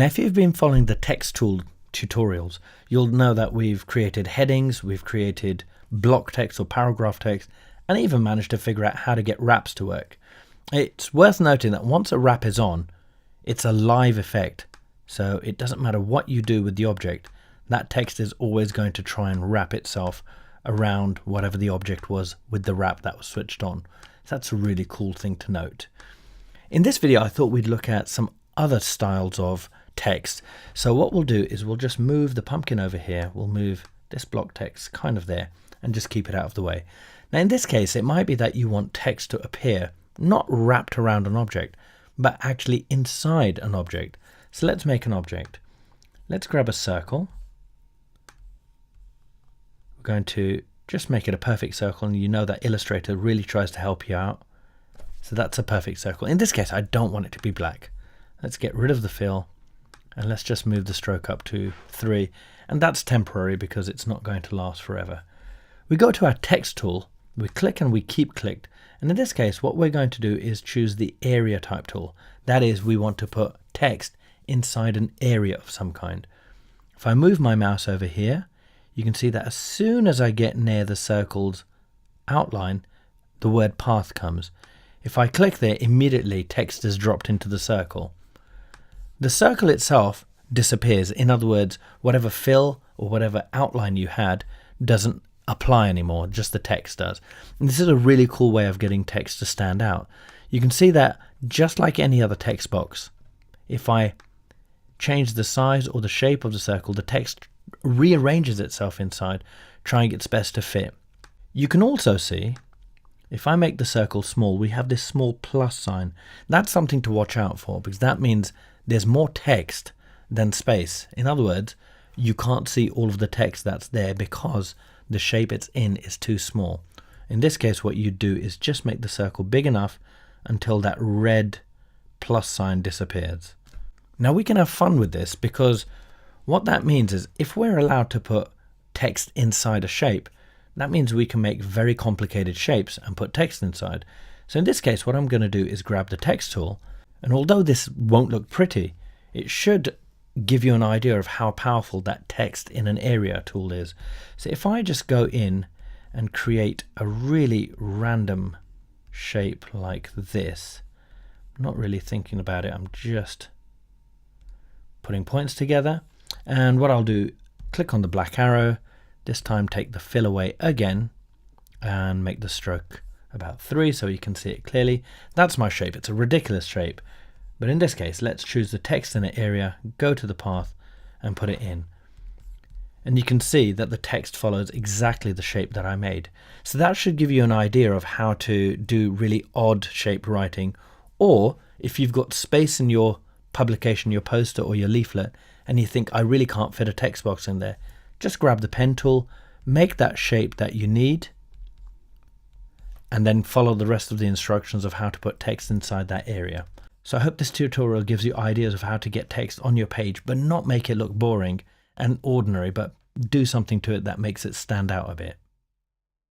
Now, if you've been following the text tool tutorials, you'll know that we've created headings, we've created block text or paragraph text, and even managed to figure out how to get wraps to work. It's worth noting that once a wrap is on, it's a live effect. So it doesn't matter what you do with the object, that text is always going to try and wrap itself around whatever the object was with the wrap that was switched on. So that's a really cool thing to note. In this video, I thought we'd look at some other styles of text. So what we'll do is we'll just move the pumpkin over here. We'll move this block text kind of there and just keep it out of the way. Now in this case, it might be that you want text to appear not wrapped around an object, but actually inside an object. So let's make an object. Let's grab a circle. We're going to just make it a perfect circle, and you know that Illustrator really tries to help you out. So that's a perfect circle. In this case, I don't want it to be black. Let's get rid of the fill and let's just move the stroke up to 3. And that's temporary because it's not going to last forever. We go to our text tool, we click and we keep clicked. And in this case, what we're going to do is choose the area type tool. That is, we want to put text inside an area of some kind. If I move my mouse over here, you can see that as soon as I get near the circle's outline, the word path comes. If I click there, immediately text is dropped into the circle. The circle itself disappears. In other words, whatever fill or whatever outline you had doesn't apply anymore, just the text does. And this is a really cool way of getting text to stand out. You can see that just like any other text box, if I change the size or the shape of the circle, the text rearranges itself inside, trying its best to fit. You can also see, if I make the circle small, we have this small plus sign. That's something to watch out for, because that means there's more text than space. In other words, you can't see all of the text that's there because the shape it's in is too small. In this case, what you do is just make the circle big enough until that red plus sign disappears. Now we can have fun with this, because what that means is if we're allowed to put text inside a shape, that means we can make very complicated shapes and put text inside. So in this case, what I'm going to do is grab the text tool, and although this won't look pretty, it should give you an idea of how powerful that text in an area tool is. So if I just go in and create a really random shape like this, I'm not really thinking about it, I'm just putting points together. And what I'll do, click on the black arrow, this time take the fill away again and make the stroke about 3 so you can see it clearly. That's my shape. It's a ridiculous shape, but in this case, let's choose the text in an area, go to the path and put it in. And you can see that the text follows exactly the shape that I made. So that should give you an idea of how to do really odd shaped writing, or if you've got space in your publication, your poster or your leaflet, and you think I really can't fit a text box in there, just grab the pen tool, make that shape that you need, and then follow the rest of the instructions of how to put text inside that area. So I hope this tutorial gives you ideas of how to get text on your page, but not make it look boring and ordinary, but do something to it that makes it stand out a bit.